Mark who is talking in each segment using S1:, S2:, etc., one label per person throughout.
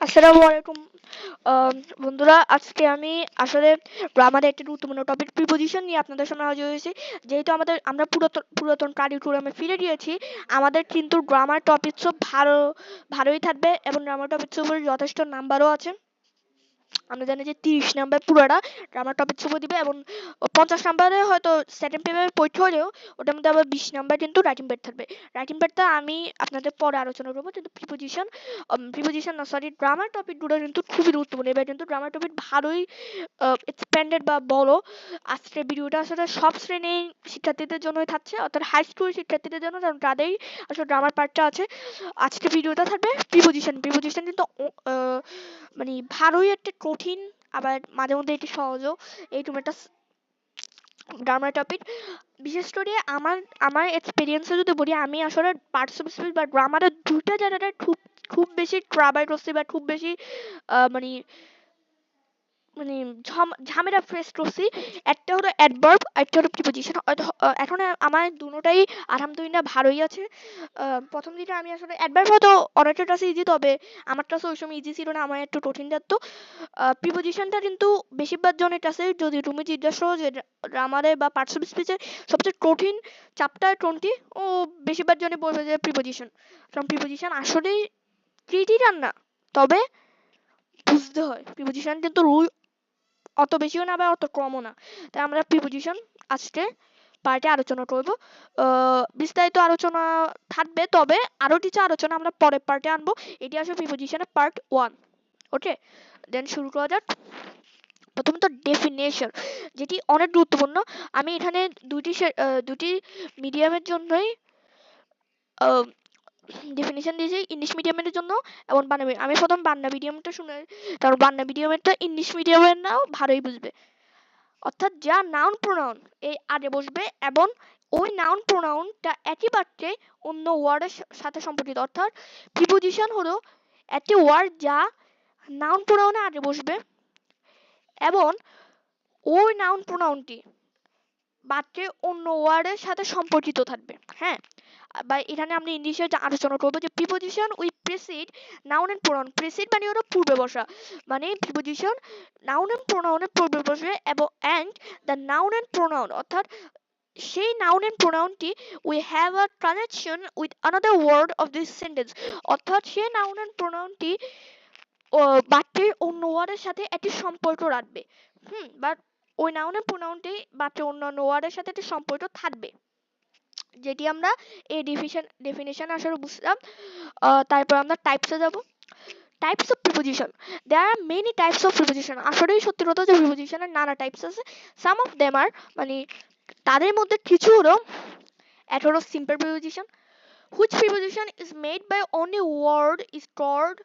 S1: আসসালামু আলাইকুম বন্ধুরা, আজকে আমি আসলে গ্রামারের একটি গুরুত্বপূর্ণ টপিক প্রিপোজিশন নিয়ে আপনাদের সামনে হাজির হয়েছি। যেহেতু আমরা পুরাতন কারিকুলামে ফিরে গিয়েছি, আমাদের কিন্তু গ্রামার টপিকসও ভালোই থাকবে এবং গ্রামার টপিকসের উপর যথেষ্ট নাম্বারও আছে। আমরা জানি যে 30 নাম্বার পুরোটা গ্রামার টপিকস উপর দিবে এবং 50 নাম্বারে হয়তো সেকেন্ড পেপারে পরীক্ষা হলেও ওটার মধ্যে আবার 20 নাম্বার কিন্তু রাইটিং প্যাড থাকবে। রাইটিং প্যাডটা আমি আপনাদের পরে আলোচনা করবো, কিন্তু প্রিপোজিশন না সরি গ্রামার টপিকগুলো কিন্তু খুবই গুরুত্বপূর্ণ। এবার কিন্তু গ্রামার টপিক ভালোই এক্সপ্যান্ডেড বা বড়। আজকের ভিডিওটা আসলে সব শ্রেণীর শিক্ষার্থীদের জন্যই থাকছে, অর্থাৎ হাই স্কুল শিক্ষার্থীদের জন্য, কারণ তাদেরই আসলে গ্রামার পার্টটা আছে। আজকের ভিডিওটা থাকবে প্রিপোজিশন কিন্তু মানে ভালোই একটা কঠিন, আবার মাঝে মধ্যে একটু সহজও এইরকম একটা গ্রামার টপিক। বিশেষ করে আমার আমার এক্সপিরিয়েন্সে যদি বলি, আমি আসলে পার্টস অফ স্পিচ বা গ্রামারের দুইটা জায়গাটা খুব খুব বেশি ট্রাভাল করছি বা খুব বেশি মানে মানে ঝামেলা ফেস করছি। একটা হলো অ্যাডভার্ব, একটা হলো প্রিপোজিশন। এখন আমার দুটোটাই আলহামদুলিল্লাহ ভালোই আছে। প্রথম দিকে আমি আসলে অ্যাডভার্ব হয়তো অনেকের কাছে ইজি, তবে আমার কাছে ওই সময় ইজি ছিল না, আমার একটু কঠিন লাগতো। প্রিপোজিশনটা কিন্তু বেশিরভাগ জনের কাছে, যদি তুমি জিজ্ঞাসা করো যে গ্রামারে বা পার্টস অফ স্পিচে সবচেয়ে কঠিন চ্যাপ্টার কোনটি, ও বেশিরভাগ জনে বলবে যে প্রিপোজিশন। কারণ প্রিপোজিশন আসলেই ক্রিটিক্যাল না, তবে বুঝতে হয়। প্রিপোজিশন কিন্তু রুল অত বেশিও না বা অত কমও না। তাই আমরা প্রিপোজিশন আজকে পার্টে আলোচনা করব। বিস্তারিত আলোচনা থাকবে, তবে আরো কিছু আলোচনা আমরা পরের পার্টে আনবো। এটি আসলে প্রিপোজিশনের পার্ট 1। ওকে, দেন শুরু করা যাক। প্রথমত ডেফিনেশন, যেটি অনেক গুরুত্বপূর্ণ। আমি এখানে দুটি মিডিয়ামের জন্যই ডেফিনেশন দিয়েছি, ইংলিশ মিডিয়ামের জন্য এবং বাংলা মিডিয়াম। আমি প্রথম বাংলা মিডিয়ামটা শুনে, কারণ বাংলা মিডিয়ামেরটা ইংলিশ মিডিয়ামের নাও ভালোই বুঝবে। অর্থাৎ যা নাউন প্রোনাউন এই আগে বসবে এবং ওই নাউন প্রোনাউনটা একই বাক্যে অন্য ওয়ার্ডের সাথে সম্পর্কিত। অর্থাৎ প্রিপোজিশন হলো একটি ওয়ার্ড যা নাউন প্রোনাউনে আগে বসবে এবং ওই নাউন প্রোনাউনটি বাক্যে অন্য ওয়ার্ডের সাথে সম্পর্কিত থাকবে। হ্যাঁ, বা এখানে আমরা ইংলিশে আলোচনা করবো যে preposition with precede noun and pronoun. Precede মানে হলো পূর্বে বসা, মানে প্রিপোজিশন নাউন এন্ড প্রোনাউনের পূর্বে বসবে এবং and the noun and pronoun, অর্থাৎ সেই নাউন এন্ড প্রোনাউনটি we have a connection with another word of this sentence. অর্থাৎ সেই নাউন এন্ড প্রোনাউনটি বাক্যের অন্য ওয়ার্ডের সাথে একটি সম্পর্ক রাখবে। বা ওই নাউন এন্ড প্রোনাউনটি বাক্যের অন্যান্য ওয়ার্ডের সাথে একটি সম্পর্ক থাকবে, যেটি আমরা এই ডেফিনেশন আসলে বুঝলাম। তারপর আমরা টাইপসে যাব। Types of preposition, there are many types of preposition. আসলেই সত্যি কথা যে প্রিপোজিশনের নানা টাইপস আছে। সাম অফ দেম আর, মানে তাদের মধ্যে কিছু হলো, এক হলো simple preposition, which preposition is made by only one word is called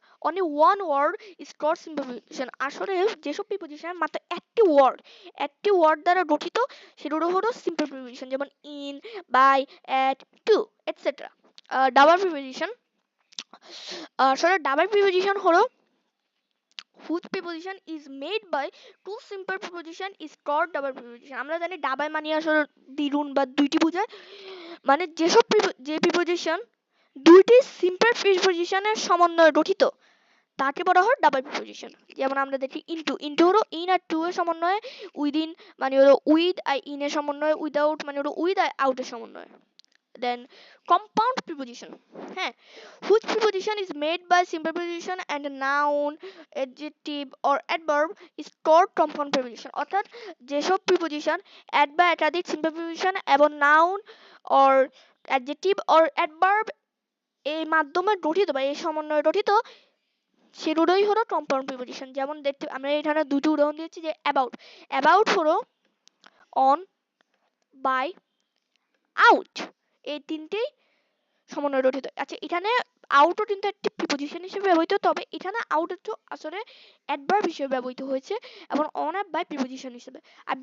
S1: simple preposition. আসলে যেসব প্রিপোজিশন মাত্র একটি ওয়ার্ড দ্বারা গঠিত সেগুলো হলো সিম্পল প্রিপোজিশন, যেমন in, by, at, to, etcetera. Double preposition, আসলে ডাবল প্রিপোজিশন হলো whose preposition is made by two simple preposition is called double preposition. আমরা জানি ডাবল মানে আসলে দ্বিগুণ বা দুইটি বোঝায়, মানে যে প্রিপোজিশন দুইটি সিম্পল প্রিপোজিশনের সমন্বয়ে গঠিত তাকে বলা হয় ডাবল প্রিপোজিশন। যেমন আমরা দেখি ইনটু হলো ইন আর টু এর সমন্বয়ে, উইদিন মানে হলো উইথ আর ইন এর সমন্বয়ে, উইদাউট মানে হলো উইথ আর আউট এর সমন্বয়ে। দেন কম্পাউন্ড প্রিপোজিশন, হ্যাঁ, which preposition is made by simple preposition and a noun, adjective or adverb is called compound preposition. অর্থাৎ যেসব প্রিপোজিশন অ্যাড বা একাধিক সিম্পল প্রিপোজিশন এবং noun or adjective or adverb এর মাধ্যমে গঠিত বা এই সমন্বয়ে গঠিত সেগুলোই হলো কম্পাউন্ড প্রিপোজিশন। যেমন দেখতে আমরা এখানে দুটো উদাহরণ দিয়েছি, যে অ্যাবাউট হলো অন, বাই, আউট, এই তিনটেই সমন্বয়ে গঠিত। আচ্ছা, এখানে আউটও কিন্তু একটি প্রিপোজিশন হিসেবে ব্যবহৃত, তবে এখানে আউট একটু আসলে অ্যাডভার্ব হিসেবে ব্যবহৃত হয়েছে এবং অন আর বাই প্রিপোজিশন হিসেবে। আর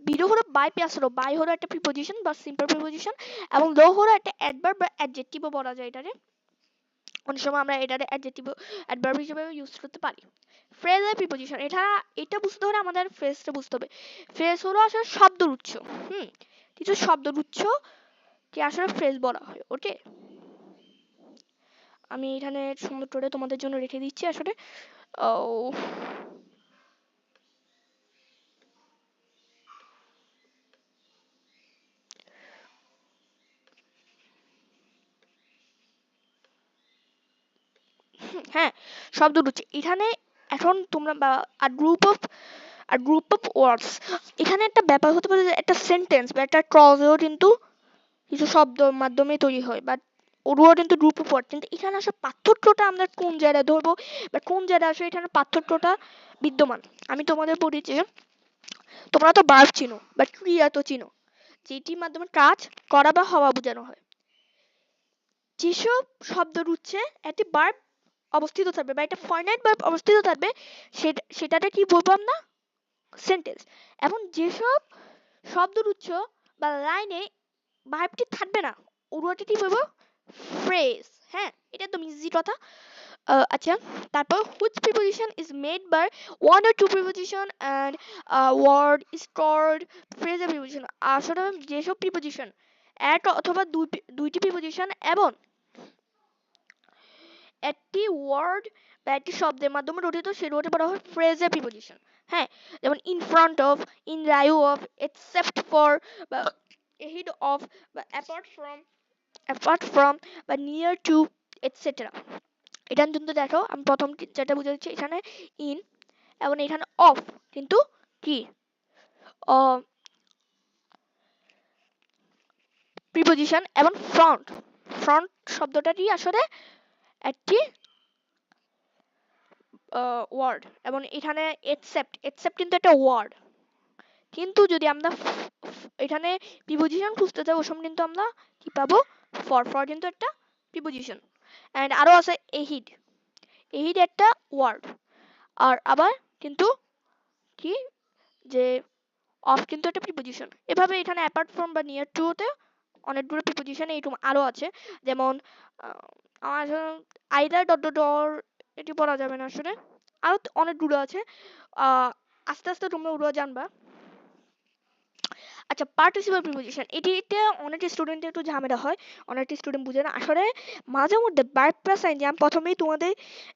S1: বিরো হলো বাই প্লাস হলো, বাই হলো একটা প্রিপোজিশন বা সিম্পল প্রিপোজিশন এবং লো হলো একটা অ্যাডভার্ব বা অ্যাডজেক্টিভও বলা যায় এটাকে। অনেক সময় আমরা এটাকে অ্যাডজেক্টিভ অ্যাডভার্ব হিসেবে ইউজ করতে পারি। ফ্রেজাল প্রিপোজিশন, এটা বুঝতে হলে আমাদের ফ্রেজটা বুঝতে হবে। ফ্রেজ হলো আসলে শব্দগুচ্ছ, কিছু শব্দগুচ্ছ কে আসলে ফ্রেজ বলা হয়। ওকে, আমি এখানে সুন্দর করে তোমাদের জন্য রেখে দিচ্ছি আসলে। হ্যাঁ, শব্দ রুচি এখানে এখন তোমরা গ্রুপ অফ ওয়ার্ডস, এখানে একটা ব্যাপার হতে পারে যে একটা সেন্টেন্স বা একটা ক্লজও কিন্তু কিছু শব্দর মাধ্যমে তৈরি হয়, বাট ওরও কিন্তু গ্রুপ অফ ওয়ার্ড। কিন্তু এখানে আসলে পার্থক্যটা আমরা কোন জায়গায় ধরবো বা কোন জায়গায় আসলে এখানে পার্থক্যটা বিদ্যমান। আমি তোমাদের বলি যে তোমরা তো ভার্ব চিনো বা ক্রিয়া তো চিনো, যেটির মাধ্যমে কাজ করা বা হওয়া বোঝানো হয়। যেসব শব্দের উৎসে একটি ভার্ব অবস্থিত থাকবে বা একটা ফাইনাইট ভার্ব অবস্থিত থাকবে সেটাতে কি বলবো আমরা? সেন্টেন্স। এবং যেসব শব্দের উৎস বা লাইনে ভার্বটি থাকবে না ওগুলোকে কি বলবো? ফ্রেজ। হ্যাঁ, এটা একদম ইজি কথা। আচ্ছা, তারপর which preposition is made by one or two preposition and word is called phrasal preposition। আসলে যেসব প্রিপোজিশন এক অথবা দুইটি প্রিপোজিশন এবং একটি ওয়ার্ড বা একটি শব্দের মাধ্যমে গঠিত সেগুলোকে বলা হয় ফ্রেজাল প্রিপোজিশন। হ্যাঁ, যেমন in front of, in Liu of, except for বা ahead of বা apart from বা near to etc। এটা কিন্তু দেখো আমি প্রথম যেটা বুঝে দিচ্ছি, এখানে ইন এবং এখানে অফ কিন্তু কি প্রিপোজিশন, এবং ফ্রন্ট শব্দটা কি আসলে একটি ওয়ার্ড, এবং এখানে এক্সেপ্ট কিন্তু একটা ওয়ার্ড। কিন্তু যদি আমরা এখানে প্রিপোজিশন খুঁজতে যাই ওই সময় কিন্তু আমরা কি পাবো? ফর কিন্তু একটা প্রিপোজিশন। এন্ড আরো আছে এহিড একটা ওয়ার্ড। আর আবার কিন্তু কি যে অফ কিন্তু একটা প্রিপোজিশন। এভাবে এখানে অ্যাপার্ট ফ্রম বা নিয়ার টু তে অনেকগুলো প্রিপোজিশন এইরকম আরো আছে। যেমন আমার আইদার ডট ডট অর, এটি বলা যাবে না আসলে, আরো অনেকগুলো আছে। আস্তে আস্তে তোমরা ওগুলো জানবা। আচ্ছা, পার্টিসিপাল প্রিপোজিশন এটিতে অনেক স্টুডেন্টের একটু ঝামেলা হয়, অনেক স্টুডেন্ট বুঝে না আসলে। মাঝে মধ্যে ভার্ব প্লাস আইএনজি, আমি প্রথমেই তোমাদের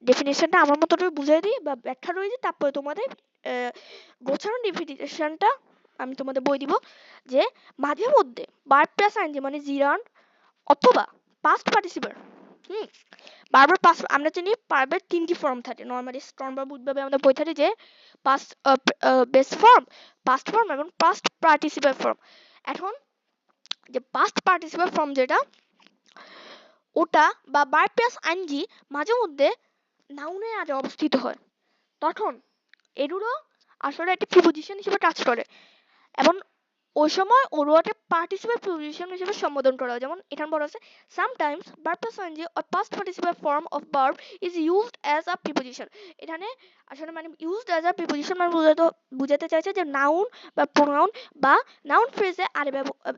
S1: ডেফিনেশনটা আমার মতো করে বুঝিয়ে দিই বা ব্যাখ্যা রয়েছে, তারপরে তোমাদের গোছানো ডেফিনেশনটা আমি তোমাদের বই দিব। যে মাঝে মধ্যে ভার্ব প্লাস আইএনজি মানে জিরান অথবা পাস্ট পার্টিসিপাল। বারবার পাস্ট, আমরা জানি ভার্বের তিনটি ফর্ম থাকে নরমালি, স্ট্রংভাবে উদ্ভাবে আমাদের বই থাকে যে past base form, past form এবং পাস্ট পার্টিসিপাল ফর্ম। এখন যে পাস্ট পার্টিসিপাল ফর্ম যেটা ওটা বা ভার্ব প্লাস আইএনজি মাঝে মধ্যে নাউনের আগে অবস্থিত হয়, তখন এগুলো আসলে একটা প্রিপোজিশন হিসেবে কাজ করে এবং ওই সময় ওগুলোকে পার্টিসিপাল প্রিপোজিশন হিসেবে সম্বোধন করা হয়। যেমন এখানে বলা আছে sometimes verb plus ING or past participle form of verb is used as a preposition. এখানে আসলে মানে ইউজড অ্যাজ আ প্রিপোজিশন মানে বুঝাতে চাইছে যে নাউন বা প্রোনাউন বা নাউন ফ্রেজে আরে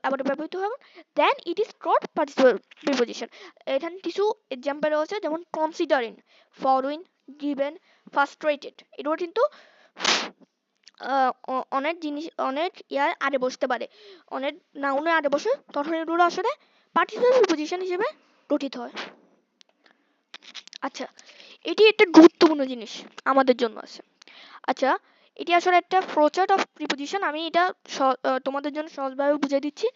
S1: আবার ব্যবহৃত হবে, then it is called participle preposition. এখানে কিছু এক্সাম্পল রয়েছে, যেমন কনসিডারিং, ফলোইং, গিভেন, ফার্স্ট্রেটেড। এগুলো কিন্তু অনেক জিনিস অনেক ইয়ার আগে বসতে পারে, অনেক নাউনের আগে বসে, তখন এগুলো আসলে পার্টিসিপাল প্রিপোজিশন হিসেবে গঠিত হয়। আচ্ছা, এটি একটা গুরুত্বপূর্ণ জিনিস আমাদের জন্য আছে। আচ্ছা, এটি আসলে একটা ফ্লোচার্ট অফ প্রিপোজিশন, আমি এটা তোমাদের জন্য সহজভাবে বুঝিয়ে দিচ্ছি।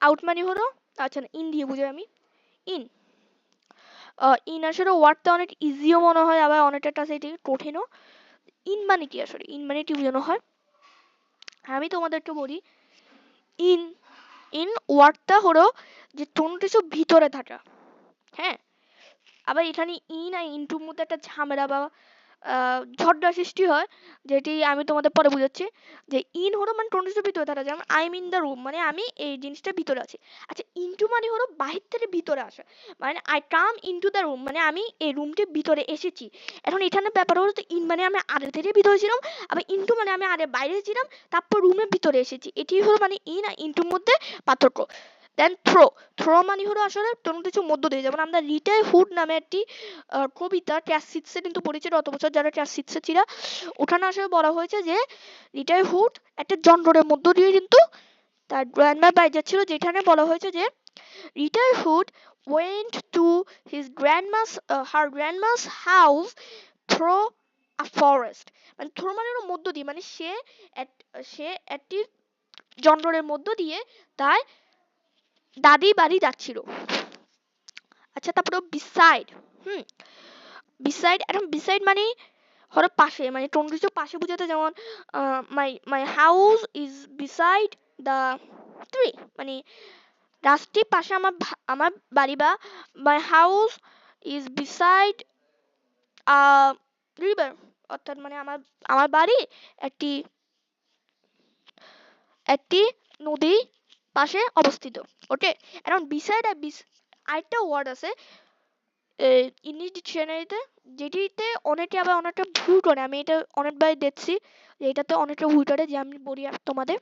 S1: আউট মানে হলো, আচ্ছা ইন দিয়ে বুঝাই আমি। ইন আসলে ওয়ার্ডটা অনেক ইজিও মনে হয়, আবার অনেকটা কাছে এটি কঠিনও। ইন মানে কি আসলে? ইন মানে কি বোঝানো হয় আমি তোমাদেরকে বলি। ইন ওয়ার্ডটা হলো যে কোনো কিছু ভিতরে থাকা। হ্যাঁ, আবার এখানে ইন আর ইনটুর মধ্যে একটা ঝামেলা বা ঝড়টা সৃষ্টি হয়, যেটি আমি তোমাদের পরে বুঝাচ্ছি। যে ইন হলো মানে কোনো কিছু ভিতরে থাকা, যেমন I am in the room মানে আমি এই জিনিসটার ভিতরে আছি। আচ্ছা, ইনটু মানে হলো বাহির থেকে ভিতরে আসা, মানে I come into the room মানে আমি এই রুমটির ভিতরে এসেছি। এখন এখানে ব্যাপার হলো তো ইন মানে আমি আগে থেকে ভিতরে ছিলাম, আবার ইনটু মানে আমি আগে বাইরে ছিলাম তারপর রুমের ভিতরে এসেছি। এটি হলো মানে ইন আর ইনটুর মধ্যে পার্থক্য। দেন থ্রো মানে হলো আসলে কোনো কিছু মধ্য দিয়ে, যেমন আমরা রিটাই হুড নামে একটি কবিতা ক্লাস সিক্সে কিন্তু পড়েছি, গত বছর যারা ক্লাস সিক্সে ছিল ওখানে আসলে বলা হয়েছে যে রিটাই হুড একটা যন্ত্রের মধ্য দিয়ে কিন্তু তার গ্র্যান্ডমা বাই যাচ্ছিল, যেখানে বলা হয়েছে যে retype hood went to her grandma's house through a forest. মানে through মানে হলো মধ্য দিয়ে, মানে সে একটি জঙ্গলের মধ্য দিয়ে তার দাদি বাড়ি যাচ্ছিল। আচ্ছা, তারপরে beside, হুম, beside, এখন beside মানে হলো পাশে, মানে কোনো কিছু পাশে বোঝাতে, যেমন my house is beside the tree, মানে রাস্তার পাশে আমার বাড়ি, বা my house is beside a river, অর্থাৎ মানে আমার বাড়ি একটি একটি নদীর পাশে অবস্থিত। ওকে, এখন beside আরেকটা ওয়ার্ড আছে ইংলিশ ডিকশনারিতে, যেটিতে অনেকে আবার অনেকটা ভুল করে। আমি এটা অনেকবার দেখছি যে এটাতে অনেকটা ভুল করে, যে আমি বলি তোমাদের।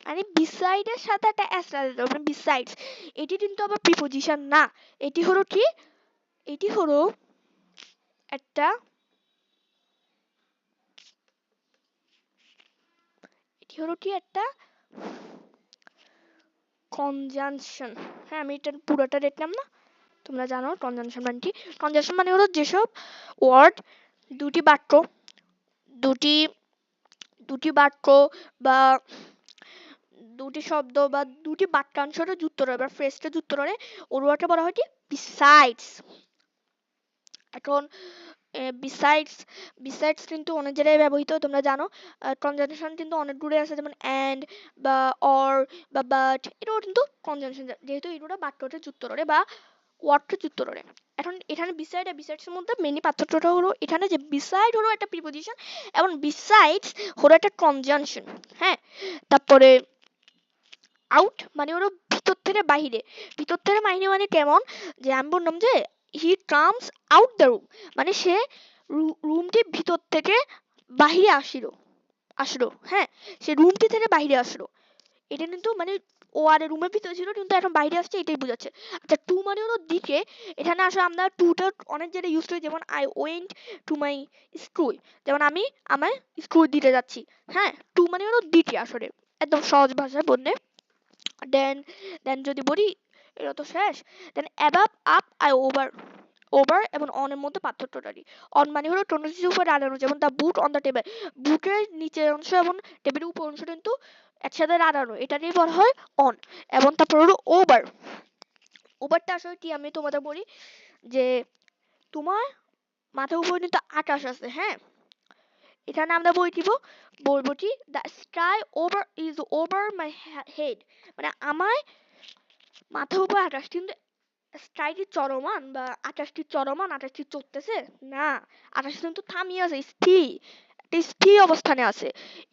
S1: মানে beside এর সাথে একটা s লাগাতে হবে, মানে besides। এটি কিন্তু আবার প্রিপোজিশন না, এটি হলো কি, এটি হলো একটা, এটি হলো কি একটা কনজাংশন। হ্যাঁ, আমি এটা পুরোটা দেখলাম না, তোমরা জানো কনজাংশন মানে কি। কনজাংশন মানে হলো যেসব ওয়ার্ড দুটি বাক্য দুটি দুটি বাক্য বা দুটি শব্দ বা দুটি বাক্যাংশটা যুক্ত করে বা ফ্রেজটা যুক্ত করে, ওগুলোকে বলা হয় কি besides। এখন besides besides কিন্তু অনেক জায়গায় ব্যবহৃত হয়, তোমরা জানো। কনজাংশন কিন্তু অনেকগুলো আছে, যেমন and বা or বা but, এটাও কিন্তু কনজাংশন, যেহেতু এগুলো বাক্যটা যুক্ত করে বা ওয়ার্ডটা যুক্ত করে। এখন এখানে beside আর besides এর মধ্যে মেইনলি পার্থক্যটা হলো এখানে যে beside হলো একটা প্রিপোজিশন এবং besides হলো একটা কনজাংশন। হ্যাঁ, তারপরে আউট মানে হলো ভিতর থেকে বাহিরে। ভিতর থেকে বাহিরে মানে কেমন, যে আমি বললাম যে he comes out the room, মানে সে রুমটির ভিতর থেকে বাহিরে আসলো। হ্যাঁ, সে রুমটি থেকে বাহিরে আসলো। এটা কিন্তু মানে ও আর রুমের ভিতরে ছিল কিন্তু এখন বাইরে আসছে, এটাই বোঝাচ্ছে। আচ্ছা, টু মানে হলো দিকে। এখানে আসলে আমরা টুটা অনেক জায়গায় ইউজ করি, যেমন I went to my school, যেমন আমি আমার স্কুল দিতে যাচ্ছি। হ্যাঁ, টু মানে হলো দিকে আসলে, একদম সহজ ভাষায় বললে। দেন দেন যদি বলি, এটা তো শেষ। দেন অ্যাবাভ, আপ আর ওভার। ওভার এবং অন এর মধ্যে পার্থক্যটা কি। অন মানে হলো কোনো কিছুর উপর দাঁড়ানো, যেমন দা বুট অন দা টেবিল, বুটের নিচের অংশ এবং টেবিলের উপর অংশ কিন্তু একসাথে দাঁড়ানো, এটাকেই বলা হয় অন। এবং তারপর হলো ওভার। ওভারটা আসলে কি, আমি তোমাদের বলি যে তোমার মাথার উপর কিন্তু আকাশ আছে। হ্যাঁ, এখানে আমরা বলবো কি the sky over is over my head, মানে আমার মাথার উপর আকাশ, কিন্তু স্কাইটি চলমান বা আকাশটি চলমান, আকাশটি চলতেছে না, আকাশ কিন্তু থামিয়ে আছে, স্থির, একটা স্থির অবস্থানে আছে।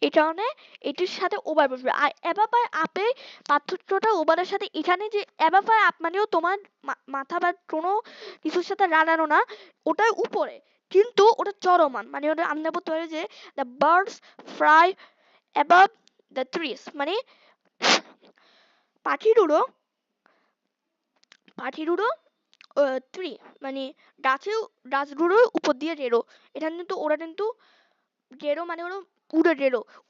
S1: এই কারণে এটির সাথে ওভার বসবে। আর অ্যাবাভ আর আপে পার্থক্যটা ওভারের সাথে এখানে, যে অ্যাবাভ আর আপ মানেও তোমার মাথা বা কোনো কিছুর সাথে লাগানো না, ওটার উপরে, কিন্তু ওটা চলমান, মানে ওটা আমরা বলতে পারি যে the birds fly above the trees, মানে পাখিগুলো পাখিগুলো ট্রি মানে গাছগুলোর উপর দিয়ে রেরো। এখানে কিন্তু ওরা কিন্তু রেরো মানে ওরা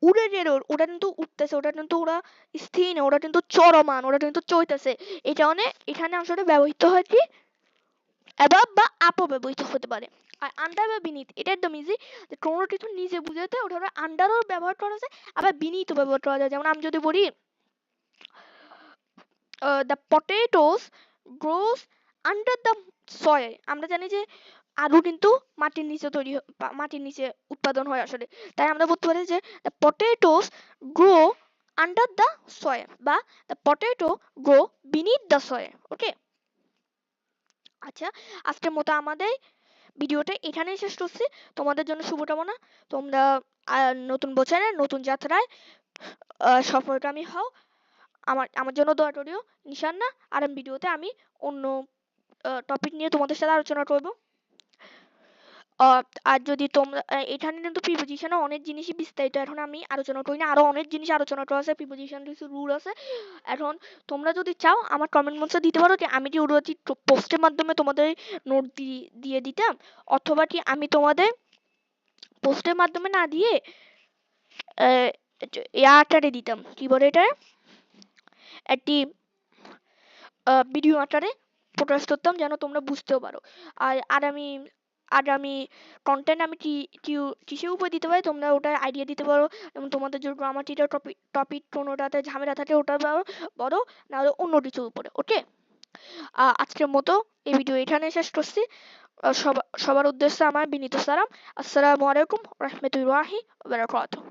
S1: উড়ে রেরো, ওটা কিন্তু উঠতেছে, ওটা কিন্তু ওরা স্থির না, ওরা কিন্তু চলমান, ওরা কিন্তু চলতেছে। এই কারণে এখানে আসলে ব্যবহৃত হয় কি অ্যাবাভ বা আপও ব্যবহৃত হতে পারে। আর আন্ডার বা বিনিথ, এটা একদম ইজি, যে কোনো কিছু নিজে বুঝাতে ওটা আন্ডারও ব্যবহার করা যায়, আবার বিনিথ ব্যবহার করা যায়। যেমন আমি যদি বলি the potatoes gross under the soil, আমরা জানি যে আলু কিন্তু মাটির নিচে মাটির নিচে উৎপাদন হয় আসলে, তাই আমরা বলতে পারি যে the potatoes grow under the soil বা the potato grow beneath the soil. Okay, আচ্ছা, আজকের মতো আমাদের ভিডিওটা এখানেই শেষ করছি। তোমাদের জন্য শুভকামনা, তোমরা নতুন বছরে নতুন যাত্রায় সফলকামী হও। আমার জন্য দোয়া করিও ইনশাআল্লাহ। আর ভিডিওতে আমি অন্য টপিক নিয়ে তোমাদের সাথে আলোচনা করব। আহ, আর যদি তোমরা এখানে কিন্তু প্রিপোজিশনে অনেক জিনিসই বিস্তারিত এখন আমি আলোচনা করি না, আরো অনেক জিনিস আলোচনা করা আছে, প্রিপোজিশন কিছু রুল আছে। এখন তোমরা যদি চাও আমার কমেন্ট বক্সে দিতে পারো যে আমি কি ওটা পোস্টের মাধ্যমে তোমাদের নোট দিয়ে দিতাম, অথবা কি আমি তোমাদের পোস্টের মাধ্যমে না দিয়ে আকারে দিতাম, কি বলে এটা, একটি ভিডিও আকারে প্রকাশ করতাম যেন তোমরা বুঝতেও পারো। আর আর আমি কন্টেন্ট আমি কিসের উপর দিতে পারি তোমরা ওটা আইডিয়া দিতে পারো, এবং তোমাদের যদি গ্রামাটিক্যাল টপিক কোনোটাতে ঝামেলা থাকে ওটা বলো, নাহলে অন্য কিছুর উপরে। ওকে, আজকের মতো এই ভিডিও এখানে শেষ করছি। সবার উদ্দেশ্যে আমার বিনীত সালাম। আসসালামু আলাইকুম রহমতুল্লাহি ওয়া বারাকাতুহু।